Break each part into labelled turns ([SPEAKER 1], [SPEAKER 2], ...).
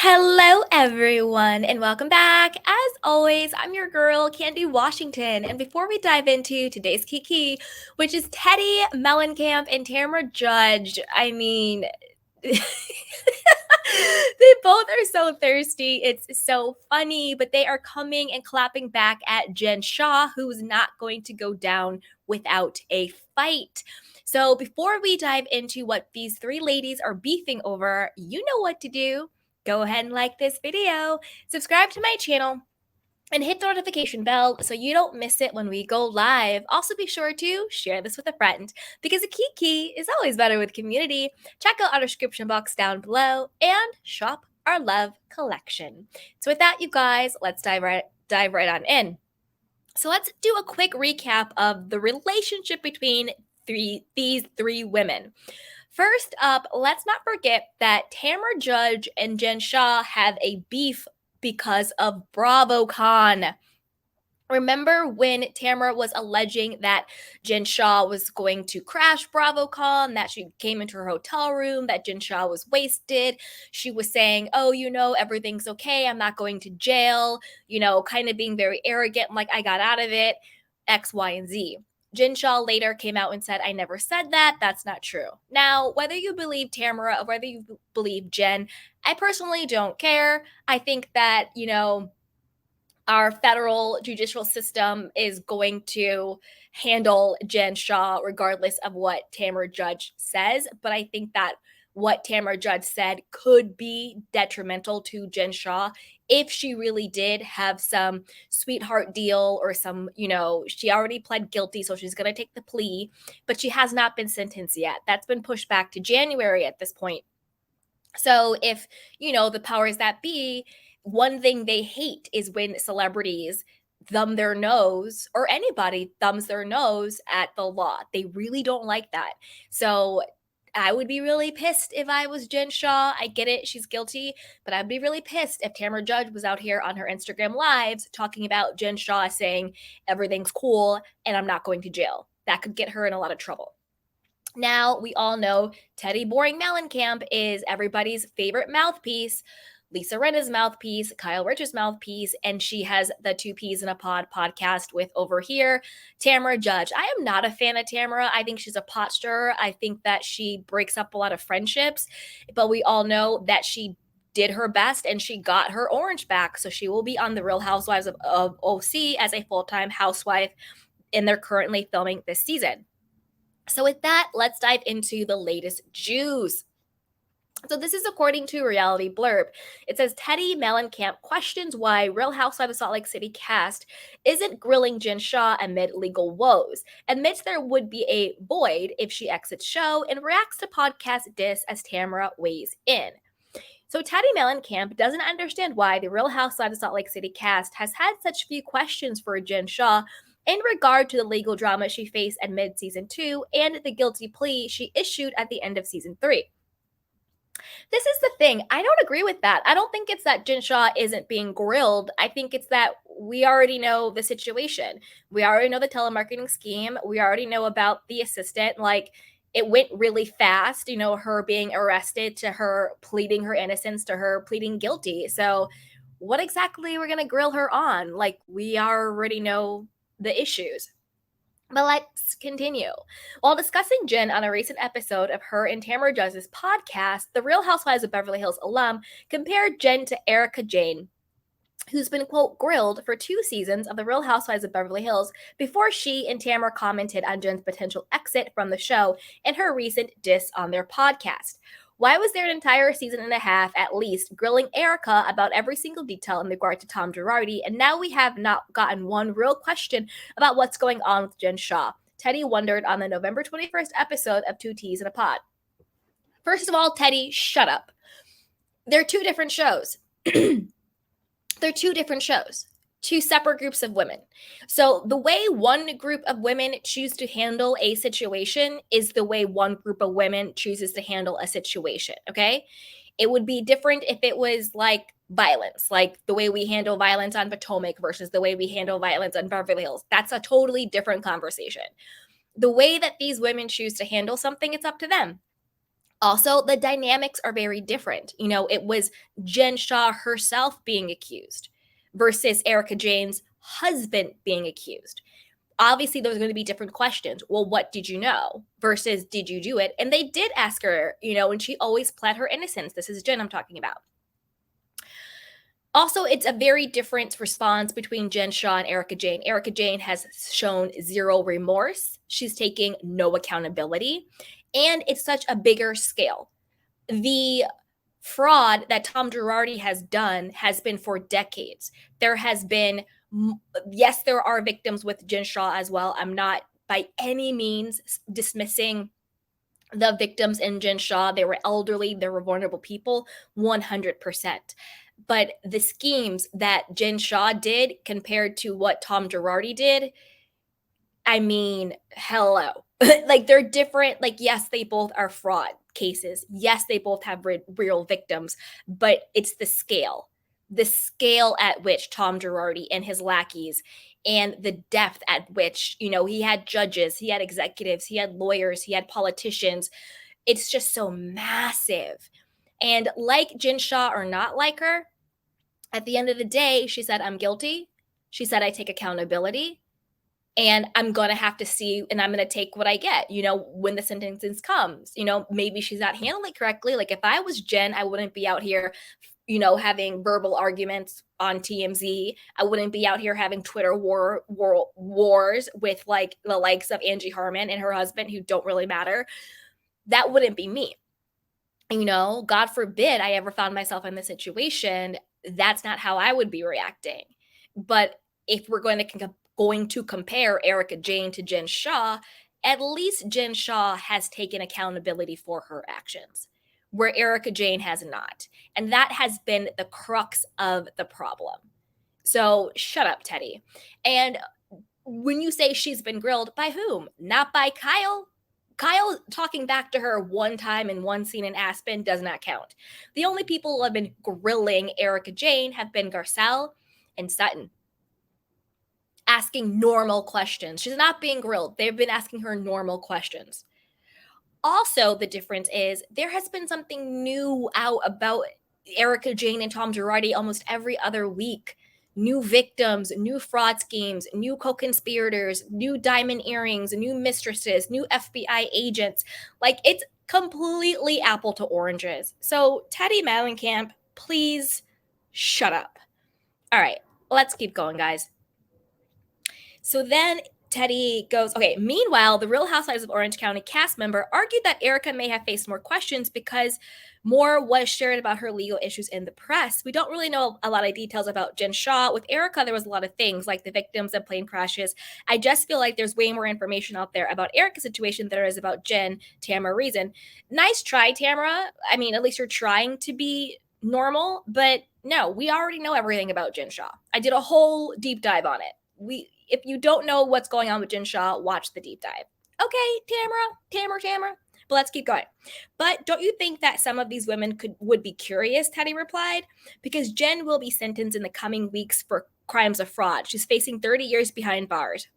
[SPEAKER 1] Hello, everyone, and welcome back. As always, I'm your girl, Candy Washington. And before we dive into today's Kiki, which is Teddi, Mellencamp, and Tamra Judge, they both are so thirsty. It's so funny, but they are coming and clapping back at Jen Shah, who's not going to go down without a fight. So, before we dive into what these three ladies are beefing over, you know what to do. Go ahead and like this video, subscribe to my channel, and hit the notification bell so you don't miss it when we go live. Also, be sure to share this with a friend because a kiki is always better with community. Check out our description box down below and shop our love collection. So, with that, you guys, let's dive right on in. So, let's do a quick recap of the relationship between these three women. First up, let's not forget that Tamra Judge and Jen Shah have a beef because of BravoCon. Remember when Tamra was alleging that Jen Shah was going to crash BravoCon, that she came into her hotel room, that Jen Shah was wasted? She was saying, oh, everything's okay. I'm not going to jail, kind of being very arrogant, like I got out of it, X, Y, and Z. Jen Shah later came out and said, I never said that. That's not true. Now, whether you believe Tamra or whether you believe Jen, I personally don't care. I think that, our federal judicial system is going to handle Jen Shah regardless of what Tamra Judge says. But I think that what Tamra Judge said could be detrimental to Jen Shah if she really did have some sweetheart deal or some, she already pled guilty, so she's going to take the plea, but she has not been sentenced yet. That's been pushed back to January at this point. So if, the powers that be, one thing they hate is when celebrities thumb their nose, or anybody thumbs their nose at the law. They really don't like that. So I would be really pissed if I was Jen Shah. I get it, she's guilty, but I'd be really pissed if Tamra Judge was out here on her Instagram lives talking about Jen Shah saying everything's cool and I'm not going to jail. That could get her in a lot of trouble. Now, we all know Teddi Boring Mellencamp is everybody's favorite mouthpiece, Lisa Rinna's mouthpiece, Kyle Rich's mouthpiece, and she has the Two Peas in a Pod podcast with over here, Tamra Judge. I am not a fan of Tamra. I think she's a pot stirrer. I think that she breaks up a lot of friendships, but we all know that she did her best and she got her orange back. So she will be on The Real Housewives of OC as a full-time housewife, and they're currently filming this season. So with that, let's dive into the latest juice. So this is according to Reality Blurb. It says Teddi Mellencamp questions why Real Housewives of Salt Lake City cast isn't grilling Jen Shah amid legal woes, admits there would be a void if she exits show, and reacts to podcast DISS as Tamra weighs in. So Teddi Mellencamp doesn't understand why the Real Housewives of Salt Lake City cast has had such few questions for Jen Shah in regard to the legal drama she faced at mid-season 2 and the guilty plea she issued at the end of season 3. This is the thing. I don't agree with that. I don't think it's that Jen Shah isn't being grilled. I think it's that we already know the situation. We already know the telemarketing scheme. We already know about the assistant. Like, it went really fast, her being arrested to her pleading her innocence to her pleading guilty. So what exactly we're going to grill her on? Like, we already know the issues. But let's continue. While discussing Jen on a recent episode of her and Tamra Judge's podcast, the Real Housewives of Beverly Hills alum compared Jen to Erica Jane, who's been, quote, grilled for 2 seasons of the Real Housewives of Beverly Hills before she and Tamra commented on Jen's potential exit from the show in her recent diss on their podcast. Why was there an entire season and a half, at least, grilling Erica about every single detail in regard to Tom Girardi, and now we have not gotten one real question about what's going on with Jen Shah? Teddi wondered on the November 21st episode of Two Teas in a Pod. First of all, Teddi, shut up. They're 2 different shows. They're 2 different shows. 2 separate groups of women. So the way one group of women choose to handle a situation is the way one group of women chooses to handle a situation, okay? It would be different if it was like violence, like the way we handle violence on Potomac versus the way we handle violence on Beverly Hills. That's a totally different conversation. The way that these women choose to handle something, it's up to them. Also, the dynamics are very different. It was Jen Shah herself being accused versus Erica Jane's husband being accused. Obviously, there's going to be different questions. Well, what did you know versus did you do it? And they did ask her, and she always pled her innocence. This is Jen I'm talking about. Also, it's a very different response between Jen Shah and Erica Jane. Erica Jane has shown zero remorse. She's taking no accountability. And it's such a bigger scale. The fraud that Tom Girardi has done has been for decades. There has been, yes, there are victims with Jen Shah as well. I'm not by any means dismissing the victims in Jen Shah. They were elderly, they were vulnerable people, 100%. But the schemes that Jen Shah did compared to what Tom Girardi did, I mean, hello. Like, they're different. Like, yes, they both are fraud cases. Yes, they both have real victims, but it's the scale at which Tom Girardi and his lackeys and the depth at which, he had judges, he had executives, he had lawyers, he had politicians. It's just so massive. And like Jen Shah or not like her, at the end of the day, she said, I'm guilty. She said, I take accountability and I'm going to have to see, and I'm going to take what I get, when the sentence comes. Maybe she's not handling it correctly. Like, if I was Jen, I wouldn't be out here, having verbal arguments on TMZ. I wouldn't be out here having Twitter wars with like the likes of Angie Harmon and her husband, who don't really matter. That wouldn't be me. God forbid I ever found myself in this situation. That's not how I would be reacting. But if we're going to compare Erica Jane to Jen Shah, at least Jen Shah has taken accountability for her actions, where Erica Jane has not. And that has been the crux of the problem. So shut up, Teddi. And when you say she's been grilled, by whom? Not by Kyle. Kyle talking back to her one time in one scene in Aspen does not count. The only people who have been grilling Erica Jane have been Garcelle and Sutton, asking normal questions. She's not being grilled. They've been asking her normal questions. Also, the difference is there has been something new out about Erica Jane and Tom Girardi almost every other week. New victims, new fraud schemes, new co-conspirators, new diamond earrings, new mistresses, new FBI agents. Like, it's completely apple to oranges. So, Teddi Mellencamp, please shut up. All right, let's keep going, guys. So then Teddi goes, okay, meanwhile, the Real Housewives of Orange County cast member argued that Erica may have faced more questions because more was shared about her legal issues in the press. We don't really know a lot of details about Jen Shah. With Erica, there was a lot of things like the victims of plane crashes. I just feel like there's way more information out there about Erica's situation than there is about Jen, Tamra, Reason. Nice try, Tamra. I mean, at least you're trying to be normal, but no, we already know everything about Jen Shah. I did a whole deep dive on it. If you don't know what's going on with Jen Shah, watch the deep dive. Okay, Tamra. But let's keep going. But don't you think that some of these women would be curious, Teddi replied? Because Jen will be sentenced in the coming weeks for crimes of fraud. She's facing 30 years behind bars.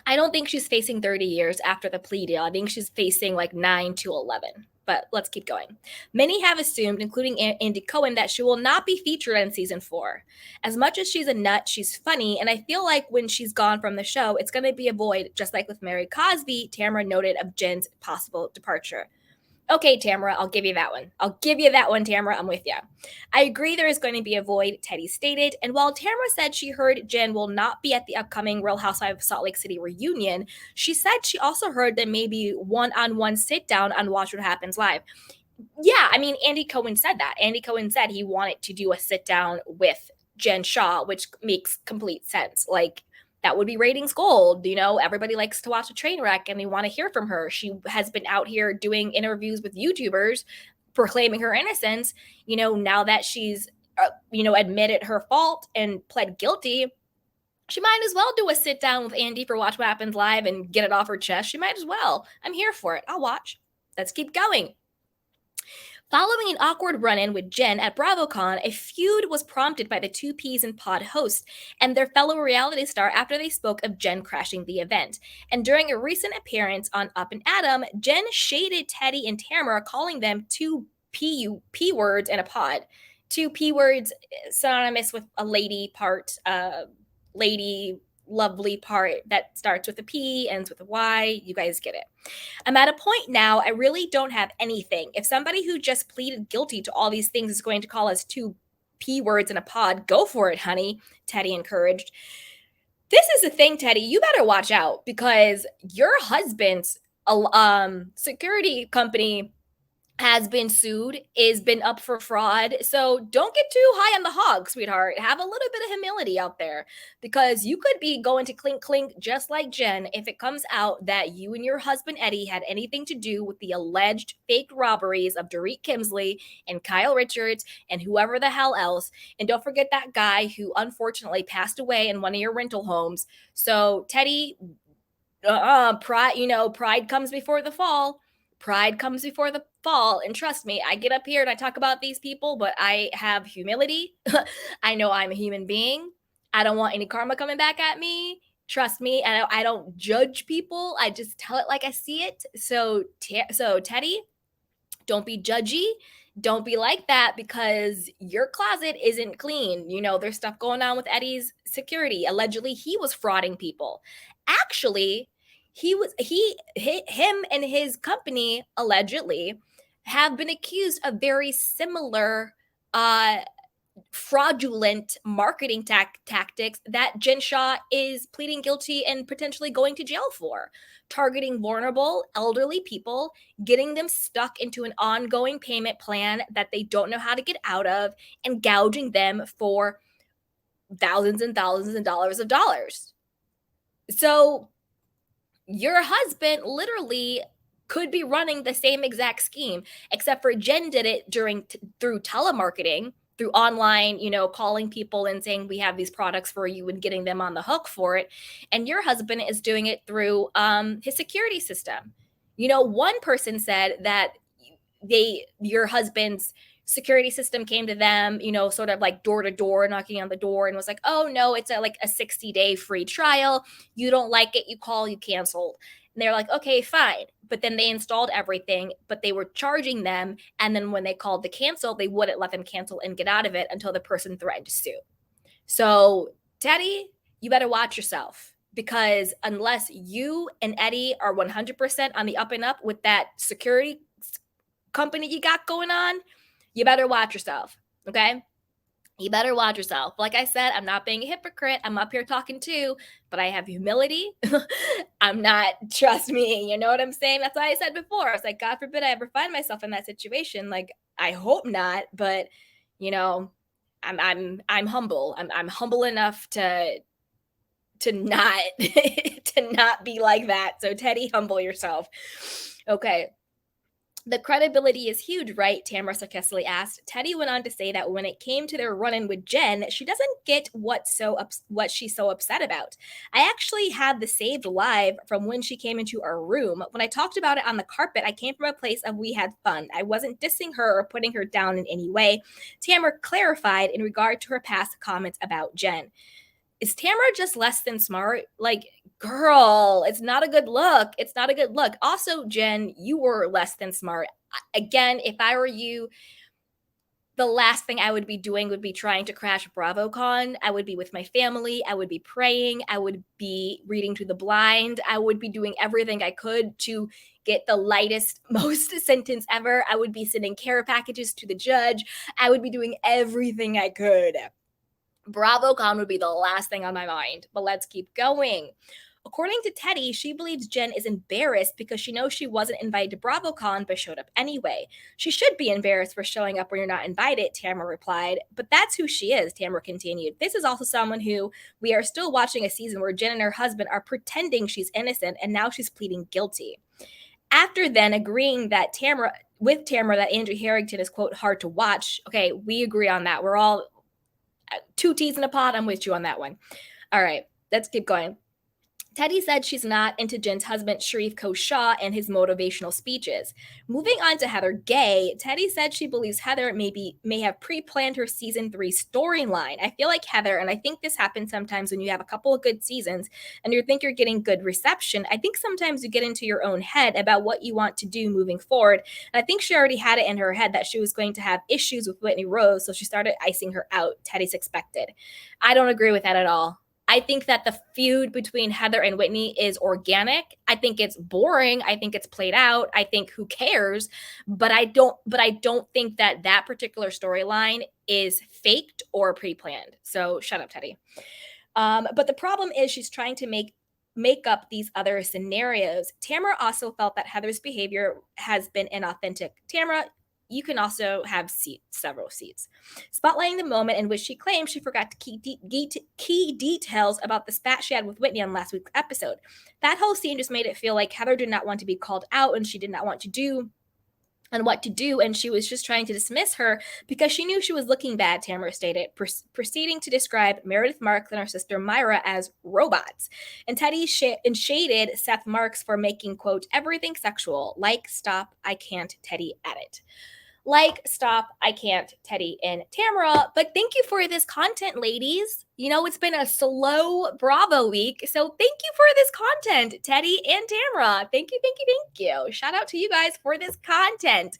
[SPEAKER 1] I don't think she's facing 30 years after the plea deal. I think she's facing like 9 to 11. But let's keep going. Many have assumed, including Andy Cohen, that she will not be featured in season 4. As much as she's a nut, she's funny, and I feel like when she's gone from the show, it's going to be a void, just like with Mary Cosby, Tamra noted of Jen's possible departure. Okay, Tamra, I'll give you that one. Tamra. I'm with you. I agree there is going to be a void, Teddi stated. And while Tamra said she heard Jen will not be at the upcoming Real Housewives of Salt Lake City reunion, she said she also heard that maybe one-on-one sit-down on Watch What Happens Live. Yeah, I mean, Andy Cohen said that. Andy Cohen said he wanted to do a sit-down with Jen Shah, which makes complete sense. Like, that would be ratings gold. Everybody likes to watch a train wreck and they want to hear from her. She has been out here doing interviews with YouTubers proclaiming her innocence. Now that she's, admitted her fault and pled guilty, she might as well do a sit down with Andy for Watch What Happens Live and get it off her chest. She might as well. I'm here for it. I'll watch. Let's keep going. Following an awkward run-in with Jen at BravoCon, a feud was prompted by the two Peas in Pod hosts and their fellow reality star after they spoke of Jen crashing the event. And during a recent appearance on Up and Adam, Jen shaded Teddi and Tamra, calling them two P words in a pod. Two P words synonymous with a lady part, lady lovely part that starts with a P, ends with a Y. You guys get it. I'm at a point now, I really don't have anything. If somebody who just pleaded guilty to all these things is going to call us two P words in a pod, go for it, honey, Teddi encouraged. This is the thing, Teddi. You better watch out because your husband's security company has been sued, is been up for fraud. So don't get too high on the hog, sweetheart. Have a little bit of humility out there because you could be going to clink clink just like Jen if it comes out that you and your husband Eddie had anything to do with the alleged fake robberies of Dorit Kemsley and Kyle Richards and whoever the hell else. And don't forget that guy who unfortunately passed away in one of your rental homes. So Teddi, pride comes before the fall. Pride comes before the fall. And trust me, I get up here and I talk about these people, but I have humility. I know I'm a human being. I don't want any karma coming back at me. Trust me, I don't judge people. I just tell it like I see it. So Teddi, don't be judgy. Don't be like that because your closet isn't clean. You know, there's stuff going on with Eddie's security. Allegedly, he was frauding people. Actually, him and his company allegedly have been accused of very similar fraudulent marketing tactics that Jen Shah is pleading guilty and potentially going to jail for, targeting vulnerable elderly people, getting them stuck into an ongoing payment plan that they don't know how to get out of, and gouging them for thousands and thousands of dollars. So your husband literally could be running the same exact scheme, except for Jen did it through telemarketing, through online, calling people and saying we have these products for you and getting them on the hook for it. And your husband is doing it through his security system. One person said that your husband's security system came to them, sort of like door to door, knocking on the door, and was like, oh no, it's like a 60-day free trial. You don't like it, you call, you cancel. And they're like, okay, fine. But then they installed everything, but they were charging them. And then when they called to cancel, they wouldn't let them cancel and get out of it until the person threatened to sue. So, Teddi, you better watch yourself because unless you and Eddie are 100% on the up and up with that security company you got going on, you better watch yourself, okay? You better watch yourself. Like I said, I'm not being a hypocrite. I'm up here talking too, but I have humility. I'm not, trust me, you know what I'm saying? That's why I said before. I was like, God forbid I ever find myself in that situation. Like, I hope not, but I'm humble. I'm humble enough to not to not be like that. So Teddi, humble yourself. Okay. The credibility is huge, right? Tamra sarcastically asked. Teddi went on to say that when it came to their run-in with Jen, she doesn't get what she's so upset about. I actually have the saved live from when she came into our room. When I talked about it on the carpet, I came from a place of we had fun. I wasn't dissing her or putting her down in any way. Tamra clarified in regard to her past comments about Jen. Is Tamra just less than smart? Like, girl, it's not a good look. It's not a good look. Also, Jen, you were less than smart. Again, if I were you, the last thing I would be doing would be trying to crash BravoCon. I would be with my family. I would be praying. I would be reading to the blind. I would be doing everything I could to get the lightest, most sentence ever. I would be sending care packages to the judge. I would be doing everything I could. BravoCon would be the last thing on my mind, but let's keep going. According to Teddi, she believes Jen is embarrassed because she knows she wasn't invited to BravoCon but showed up anyway. She should be embarrassed for showing up when you're not invited, Tamra replied. But that's who she is, Tamra continued. This is also someone who we are still watching a season where Jen and her husband are pretending she's innocent and now she's pleading guilty. After then agreeing that Tamra that Andrew Harrington is, quote, hard to watch. Okay, we agree on that. We're all two T's in a pod. I'm with you on that one. All right, let's keep going. Teddi said she's not into Jen's husband, Sharif Shah, and his motivational speeches. Moving on to Heather Gay, Teddi said she believes Heather may have pre-planned her season 3 storyline. I feel like Heather, and I think this happens sometimes when you have a couple of good seasons and you think you're getting good reception, I think sometimes you get into your own head about what you want to do moving forward. And I think she already had it in her head that she was going to have issues with Whitney Rose, so she started icing her out. Teddi's expected. I don't agree with that at all. I think that the feud between Heather and Whitney is organic. I think it's boring. I think it's played out. I think who cares? But I don't think that particular storyline is faked or pre-planned. So shut up, Teddi. But the problem is she's trying to make up these other scenarios. Tamra also felt that Heather's behavior has been inauthentic. Tamra, you can also have several seats. Spotlighting the moment in which she claimed she forgot key details about the spat she had with Whitney on last week's episode. That whole scene just made it feel like Heather did not want to be called out and she did not want to do and what to do, and she was just trying to dismiss her because she knew she was looking bad, Tamra stated, proceeding to describe Meredith Marks and her sister Myra as robots. And Teddi shaded Seth Marks for making, quote, everything sexual, like, stop, I can't, Teddi edit. Like, stop, I can't, Teddi and Tamra. But thank you for this content, ladies. You know, it's been a slow Bravo week. So thank you for this content, Teddi and Tamra. Thank you, thank you, thank you. Shout out to you guys for this content.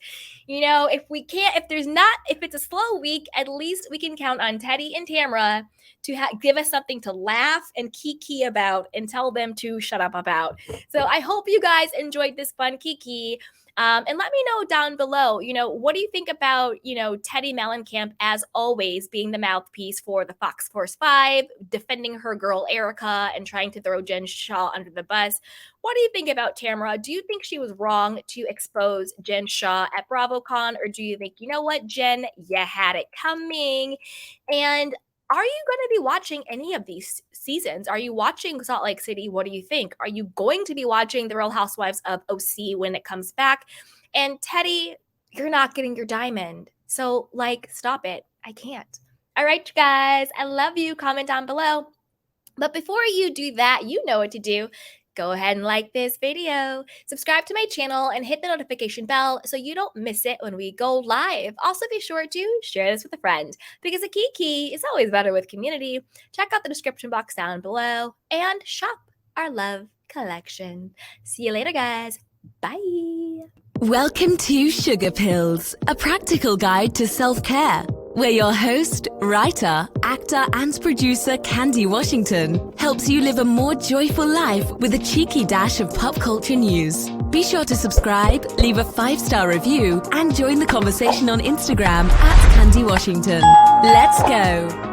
[SPEAKER 1] You know, if it's a slow week, at least we can count on Teddi and Tamra to give us something to laugh and kiki about and tell them to shut up about. So I hope you guys enjoyed this fun kiki. And let me know down below, you know, what do you think about, you know, Teddi Mellencamp, as always, being the mouthpiece for the Fox Force 5, defending her girl Erica and trying to throw Jen Shah under the bus. What do you think about Tamra? Do you think she was wrong to expose Jen Shah at BravoCon? Or do you think, you know what, Jen, you had it coming? And are you going to be watching any of these seasons? Are you watching Salt Lake City? What do you think? Are you going to be watching The Real Housewives of OC when it comes back? And Teddi, you're not getting your diamond. So, like, stop it. I can't. All right, you guys. I love you. Comment down below. But before you do that, you know what to do. Go ahead and like this video, subscribe to my channel, and hit the notification bell so you don't miss it when we go live. Also, be sure to share this with a friend because a kiki is always better with community. Check out the description box down below and shop our love collection. See you later, guys. Bye.
[SPEAKER 2] Welcome to Sugar Pills, a practical guide to self-care, where your host, writer, actor, and producer Candy Washington helps you live a more joyful life with a cheeky dash of pop culture news. Be sure to subscribe, leave a 5-star review, and join the conversation on Instagram @Candy Washington. Let's go!